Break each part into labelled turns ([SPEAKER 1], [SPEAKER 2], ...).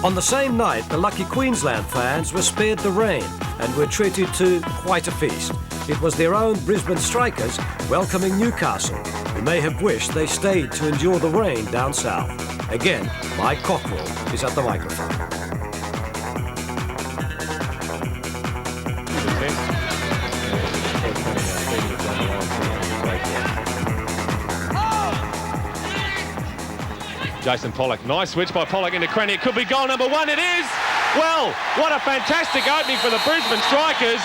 [SPEAKER 1] On the same night, the lucky Queensland fans were spared the rain and were treated to quite a feast. It was their own Brisbane strikers welcoming Newcastle, who may have wished they stayed to endure the rain down south. Again, Mike Cockrell is at the microphone.
[SPEAKER 2] Jason Pollock, nice switch by Pollock into Crenny. It could be goal number one. It is! Well, what a fantastic opening for the Brisbane strikers.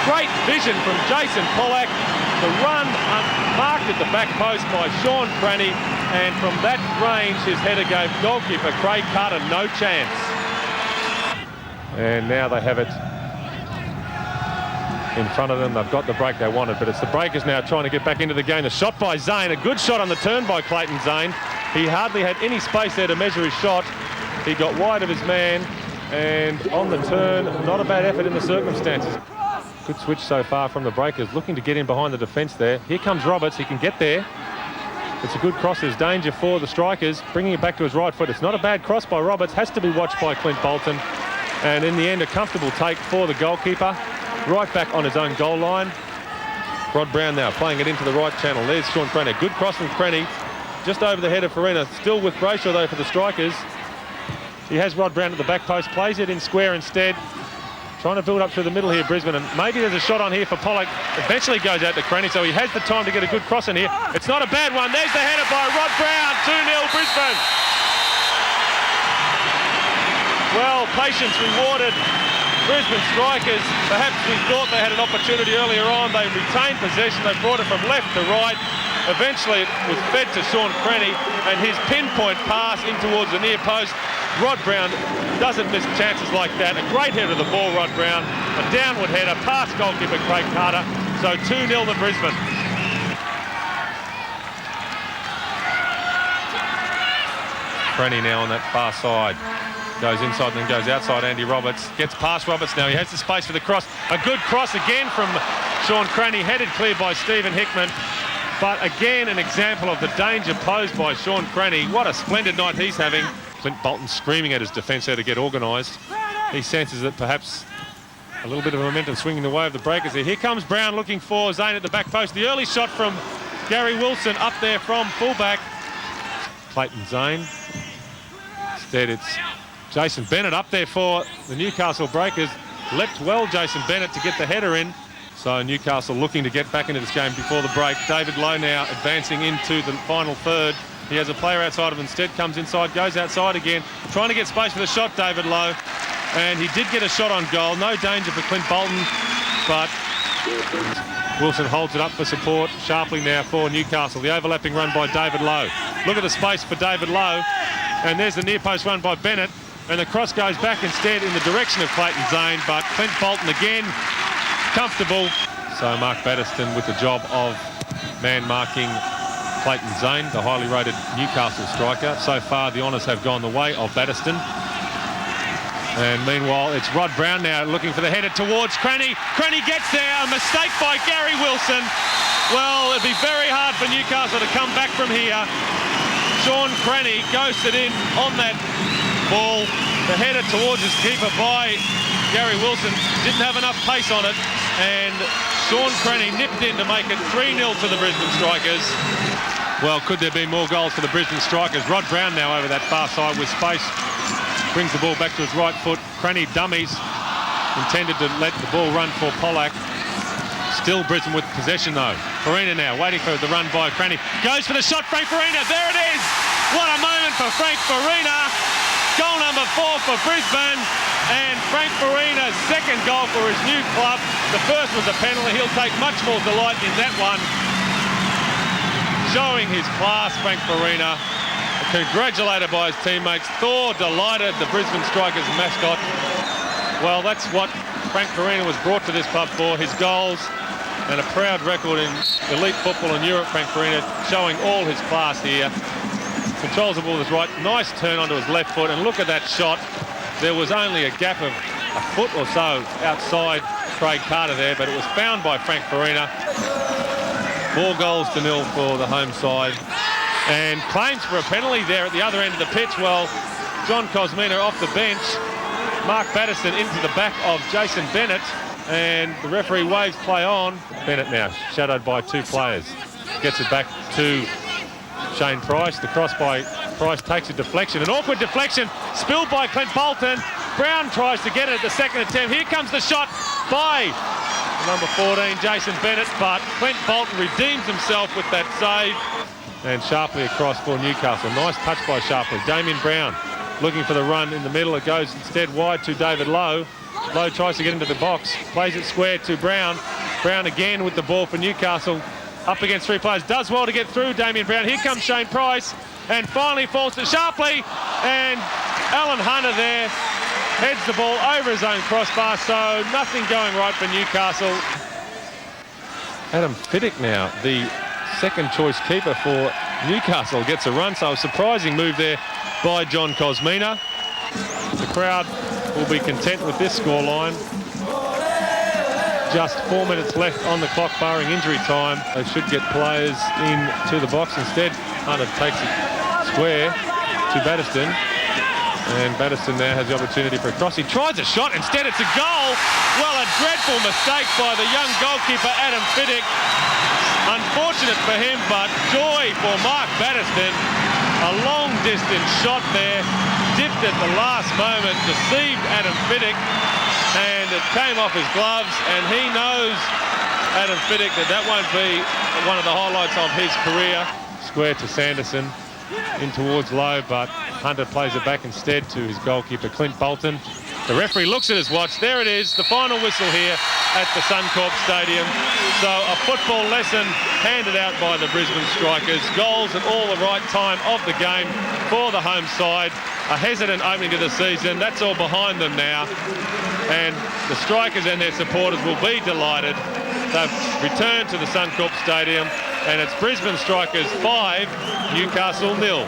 [SPEAKER 2] Great vision from Jason Pollock. The run marked at the back post by Sean Crenny, and from that range his header gave goalkeeper Craig Carter no chance. And now they have it in front of them. They've got the break they wanted, but it's the Breakers now trying to get back into the game. The shot by Zane, a good shot on the turn by Clayton Zane. He hardly had any space there to measure his shot. He got wide of his man, and on the turn, not a bad effort in the circumstances. Good switch so far from the Breakers, looking to get in behind the defence there. Here comes Roberts, he can get there. It's a good cross, there's danger for the strikers, bringing it back to his right foot. It's not a bad cross by Roberts, has to be watched by Clint Bolton. And in the end, a comfortable take for the goalkeeper, right back on his own goal line. Rod Brown now playing it into the right channel. There's Sean Crenny, good cross from Crenny. Just over the head of Farina, still with Brayshaw though for the strikers. He has Rod Brown at the back post, plays it in square instead. Trying to build up through the middle here, Brisbane, and maybe there's a shot on here for Pollock. Eventually goes out to Crenny, so he has the time to get a good cross in here. It's not a bad one. There's the header by Rod Brown, 2-0 Brisbane. Well, patience rewarded. Brisbane strikers, perhaps we thought they had an opportunity earlier on. They retained possession, they brought it from left to right. Eventually it was fed to Sean Crenny, and his pinpoint pass in towards the near post. Rod Brown doesn't miss chances like that. A great header of the ball, Rod Brown. A downward header past goalkeeper Craig Carter. So 2-0 to Brisbane. Crenny now on that far side. Goes inside and then goes outside. Andy Roberts gets past Roberts now. He has the space for the cross. A good cross again from Sean Crenny, headed clear by Stephen Hickman. But again, an example of the danger posed by Sean Crenny. What a splendid night he's having. Clint Bolton screaming at his defence there to get organised. He senses that perhaps a little bit of momentum swinging the way of the Breakers there. Here comes Brown looking for Zane at the back post. The early shot from Gary Wilson up there from fullback. Clayton Zane. Instead it's Jason Bennett up there for the Newcastle Breakers. Leapt well, Jason Bennett, to get the header in. So Newcastle looking to get back into this game before the break. David Lowe now advancing into the final third. He has a player outside of him instead, comes inside, goes outside again. Trying to get space for the shot, David Lowe. And he did get a shot on goal. No danger for Clint Bolton, but Wilson holds it up for support sharply now for Newcastle. The overlapping run by David Lowe. Look at the space for David Lowe. And there's the near post run by Bennett. And the cross goes back instead in the direction of Clayton Zane, but Clint Bolton again comfortable. So Mark Batterston with the job of man-marking Clayton Zane, the highly rated Newcastle striker. So far, the honours have gone the way of Batterston. And meanwhile, it's Rod Brown now looking for the header towards Crenny. Crenny gets there, a mistake by Gary Wilson. Well, it'd be very hard for Newcastle to come back from here. Sean Crenny ghosted in on that ball. The header towards his keeper by Gary Wilson didn't have enough pace on it, and Sean Crenny nipped in to make it 3-0 to the Brisbane Strikers. Well, could there be more goals for the Brisbane Strikers? Rod Brown now over that far side with space. Brings the ball back to his right foot. Crenny dummies. Intended to let the ball run for Pollock. Still Brisbane with possession though. Farina now waiting for the run by Crenny. Goes for the shot, Frank Farina. There it is. What a moment for Frank Farina. Goal number 4 for Brisbane. And Frank Farina's second goal for his new club. The first was a penalty. He'll take much more delight in that one. Showing his class, Frank Farina. Congratulated by his teammates. Thor delighted, the Brisbane Strikers mascot. Well, that's what Frank Farina was brought to this club for. His goals and a proud record in elite football in Europe. Frank Farina showing all his class here. Controls the ball with his right. Nice turn onto his left foot. And look at that shot. There was only a gap of a foot or so outside Craig Carter there, but it was found by Frank Farina. 4 goals to 0 for the home side. And claims for a penalty there at the other end of the pitch. Well, John Cosmina off the bench. Mark Batterston into the back of Jason Bennett, and the referee waves play on. Bennett now shadowed by two players. Gets it back to Shane Price. The cross by Price takes a deflection. An awkward deflection spilled by Clint Bolton. Brown tries to get it at the second attempt. Here comes the shot by number 14, Jason Bennett, but Clint Bolton redeems himself with that save. And Sharpley across for Newcastle. Nice touch by Sharpley. Damien Brown looking for the run in the middle. It goes instead wide to David Lowe. Lowe tries to get into the box. Plays it square to Brown. Brown again with the ball for Newcastle. Up against three players. Does well to get through Damien Brown. Here comes Shane Price. And finally falls to Sharpley. And Alan Hunter there heads the ball over his own crossbar. So nothing going right for Newcastle. Adam Fiddick now, the second choice keeper for Newcastle, gets a run. So a surprising move there by John Cosmina. The crowd will be content with this scoreline. Just 4 minutes left on the clock, barring injury time. They should get players into the box. Instead, Hunter takes it square to Batterston. And Batterston now has the opportunity for a cross. He tries a shot. Instead, it's a goal. Well, a dreadful mistake by the young goalkeeper, Adam Fiddick. Unfortunate for him, but joy for Mark Batterston. A long-distance shot there. Dipped at the last moment. Deceived Adam Fiddick. And it came off his gloves, and he knows, Adam Fiddick, that won't be one of the highlights of his career. Square to Sanderson, in towards Lowe, but Hunter plays it back instead to his goalkeeper, Clint Bolton. The referee looks at his watch. There it is, the final whistle here at the Suncorp Stadium. So a football lesson handed out by the Brisbane Strikers. Goals at all the right time of the game for the home side. A hesitant opening to the season. That's all behind them now. And the Strikers and their supporters will be delighted. They've returned to the Suncorp Stadium, and it's Brisbane Strikers 5, Newcastle 0.